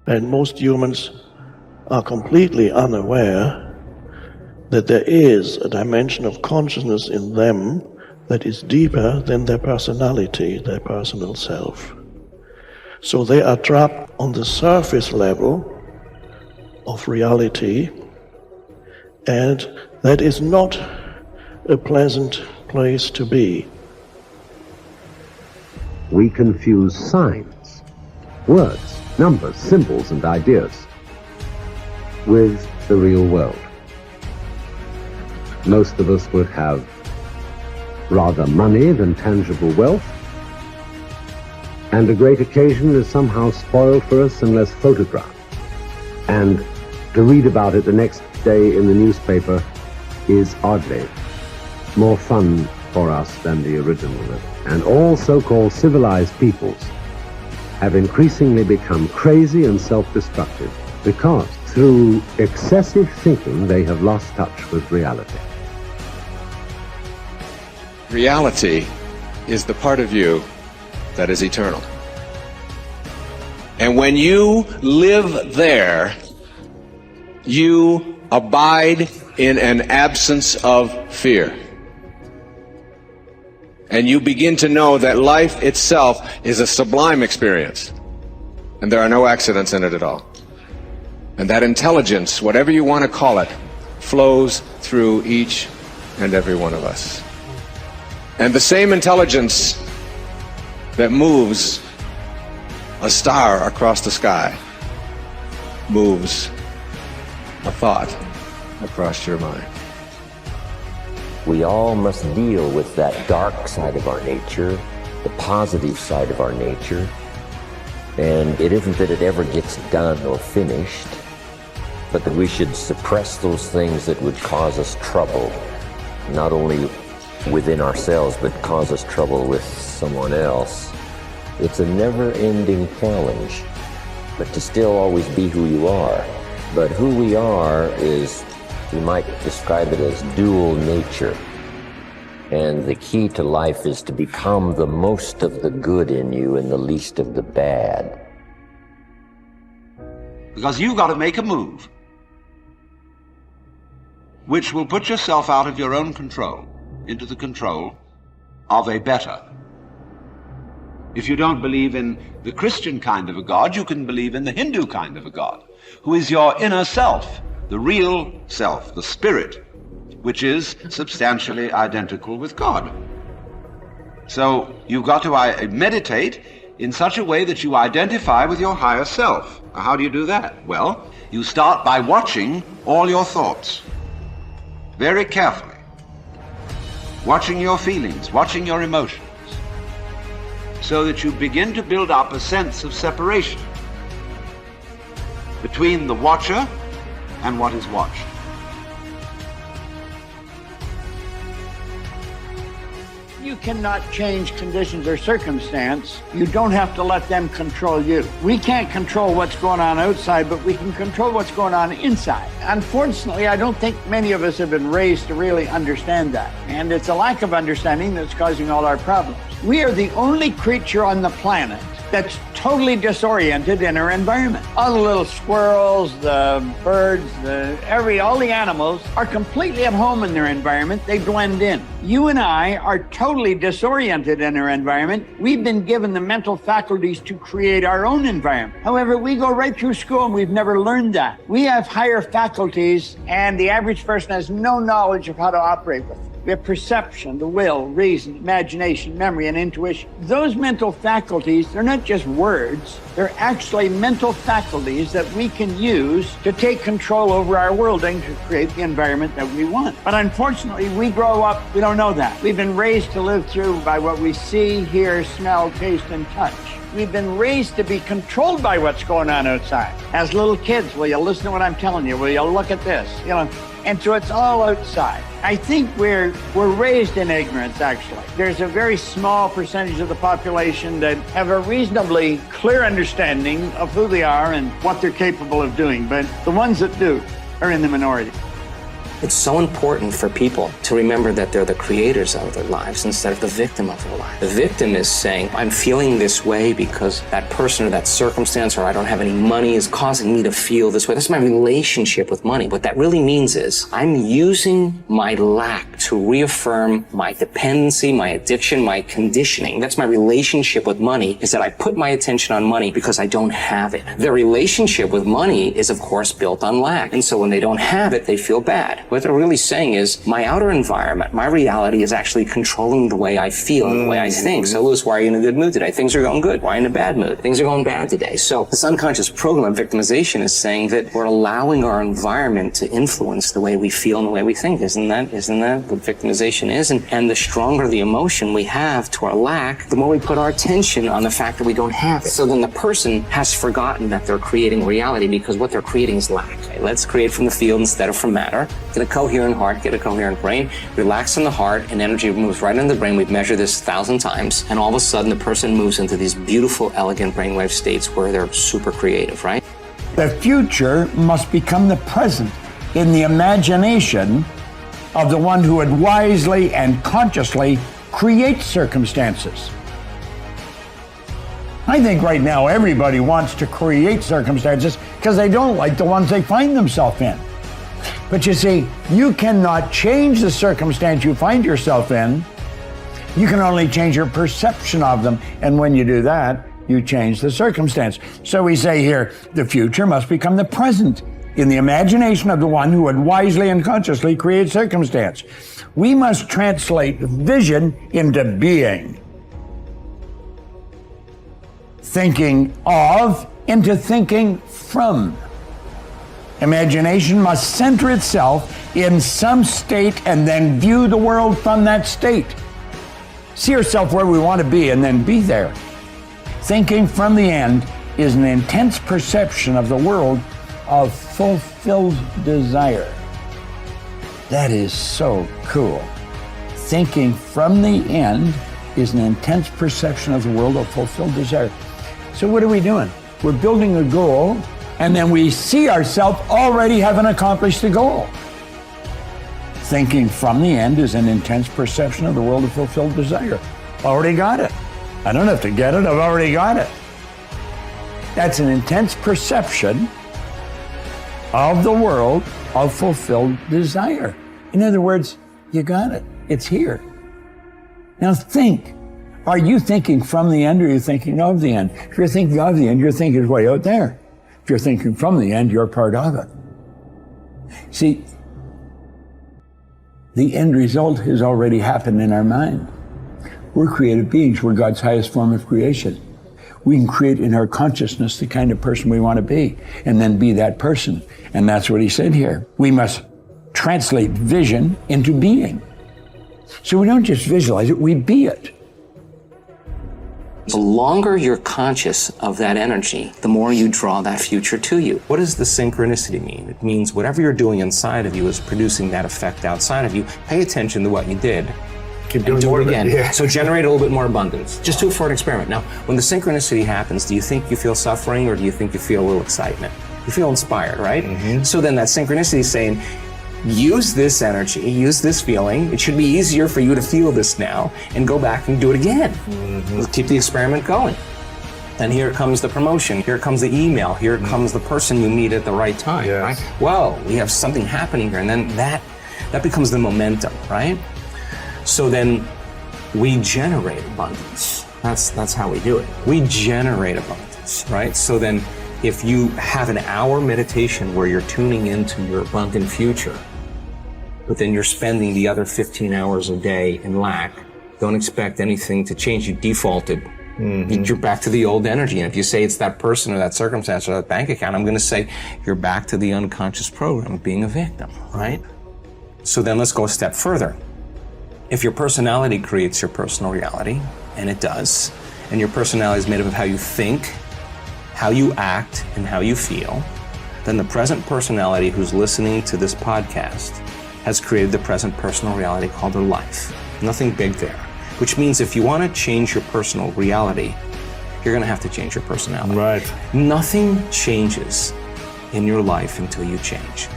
And most humans are completely unaware that there is a dimension of consciousness in them that is deeper than their personality, their personal self. So they are trapped on the surface level of reality, and that is not a pleasant place to be. We confuse signs, words, numbers, symbols, and ideas with the real world. Most of us would have rather money than tangible wealth, and a great occasion is somehow spoiled for us unless photographed. And to read about it the next day in the newspaper is oddly more fun for us than the original living. And all so-called civilized peoples have increasingly become crazy and self-destructive because through excessive thinking they have lost touch with reality. Reality is the part of you that is eternal. And when you live there, you abide in an absence of fear. And you begin to know that life itself is a sublime experience. And there are no accidents in it at all. And that intelligence, whatever you want to call it, flows through each and every one of us. And the same intelligence that moves a star across the sky moves a thought across your mind. We all must deal with that dark side of our nature, the positive side of our nature. And it isn't that it ever gets done or finished, but that we should suppress those things that would cause us trouble, not only within ourselves, but cause us trouble with someone else. It's a never-ending challenge, but to still always be who you are. But who we are is, you might describe it as dual nature. And the key to life is to become the most of the good in you and the least of the bad. Because you've got to make a move which will put yourself out of your own control into the control of a better. If you don't believe in the Christian kind of a God, you can believe in the Hindu kind of a God, who is your inner self, the real self, the spirit, which is substantially identical with God. So you've got to meditate in such a way that you identify with your higher self. How do you do that? Well, you start by watching all your thoughts very carefully. Watching your feelings, watching your emotions, so that you begin to build up a sense of separation between the watcher and what is watched. You cannot change conditions or circumstance. You don't have to let them control you. We can't control what's going on outside, but we can control what's going on inside. Unfortunately, I don't think many of us have been raised to really understand that. And it's a lack of understanding that's causing all our problems. We are the only creature on the planet that's totally disoriented in our environment. All the little squirrels, the birds, all the animals are completely at home in their environment. They blend in. You and I are totally disoriented in our environment. We've been given the mental faculties to create our own environment. However, we go right through school and we've never learned that. We have higher faculties, and the average person has no knowledge of how to operate with them. We have perception, the will, reason, imagination, memory, and intuition. Those mental faculties, they're not just words, they're actually mental faculties that we can use to take control over our world and to create the environment that we want. But unfortunately, we grow up, we don't know that. We've been raised to live through by what we see, hear, smell, taste, and touch. We've been raised to be controlled by what's going on outside. As little kids, will you listen to what I'm telling you? Will you look at this? And so it's all outside. I think we're raised in ignorance, actually. There's a very small percentage of the population that have a reasonably clear understanding of who they are and what they're capable of doing. But the ones that do are in the minority. It's so important for people to remember that they're the creators of their lives instead of the victim of their life. The victim is saying, I'm feeling this way because that person or that circumstance, or I don't have any money, is causing me to feel this way. That's my relationship with money. What that really means is I'm using my lack to reaffirm my dependency, my addiction, my conditioning. That's my relationship with money, is that I put my attention on money because I don't have it. Their relationship with money is, of course, built on lack. And so when they don't have it, they feel bad. What they're really saying is, my outer environment, my reality is actually controlling the way I feel and the way I think. So, Louis, why are you in a good mood today? Things are going good. Why are you in a bad mood? Things are going bad today. So this unconscious program of victimization is saying that we're allowing our environment to influence the way we feel and the way we think. Isn't that what victimization is? And the stronger the emotion we have to our lack, the more we put our attention on the fact that we don't have it. So then the person has forgotten that they're creating reality, because what they're creating is lack. Okay, let's create from the field instead of from matter. Get a coherent heart, get a coherent brain, relax in the heart, and energy moves right into the brain. We've measured this 1,000 times, and all of a sudden the person moves into these beautiful, elegant brainwave states where they're super creative, right? The future must become the present in the imagination of the one who would wisely and consciously create circumstances. I think right now everybody wants to create circumstances because they don't like the ones they find themselves in. But you see, you cannot change the circumstance you find yourself in. You can only change your perception of them. And when you do that, you change the circumstance. So we say here, the future must become the present in the imagination of the one who would wisely and consciously create circumstance. We must translate vision into being. Thinking of into thinking from. Imagination must center itself in some state and then view the world from that state. See yourself where we want to be and then be there. Thinking from the end is an intense perception of the world of fulfilled desire. That is so cool. Thinking from the end is an intense perception of the world of fulfilled desire. So what are we doing? We're building a goal, and then we see ourselves already having accomplished the goal. Thinking from the end is an intense perception of the world of fulfilled desire. Already got it. I don't have to get it, I've already got it. That's an intense perception of the world of fulfilled desire. In other words, you got it. It's here. Now think. Are you thinking from the end, or are you thinking of the end? If you're thinking of the end, your thinking is way out there. If you're thinking from the end, you're part of it. See, the end result has already happened in our mind. We're creative beings. We're God's highest form of creation. We can create in our consciousness the kind of person we want to be, and then be that person. And that's what he said here. We must translate vision into being. So we don't just visualize it, we be it. The longer you're conscious of that energy, the more you draw that future to you. What does the synchronicity mean? It means whatever you're doing inside of you is producing that effect outside of you. Pay attention to what you did. Keep doing do more it again. Yeah. So generate a little bit more abundance. Just do it for an experiment. Now, when the synchronicity happens, do you think you feel suffering, or do you think you feel a little excitement? You feel inspired, right? Mm-hmm. So then that synchronicity is saying, use this energy, use this feeling. It should be easier for you to feel this now, and go back and do it again. Mm-hmm. Keep the experiment going. And here comes the promotion, here comes the email, here comes the person you meet at the right time, yes. Right? Well, we have something happening here, and then that becomes the momentum, right? So then we generate abundance. That's how we do it. We generate abundance, right? So then if you have an hour meditation where you're tuning into your abundant future, but then you're spending the other 15 hours a day in lack, don't expect anything to change. You defaulted. Mm-hmm. You're back to the old energy. And if you say it's that person or that circumstance or that bank account, I'm going to say you're back to the unconscious program of being a victim, right? So then let's go a step further. If your personality creates your personal reality, and it does, and your personality is made up of how you think, how you act, and how you feel, then the present personality who's listening to this podcast has created the present personal reality called their life. Nothing big there. Which means if you want to change your personal reality, you're going to have to change your personality. Right. Nothing changes in your life until you change.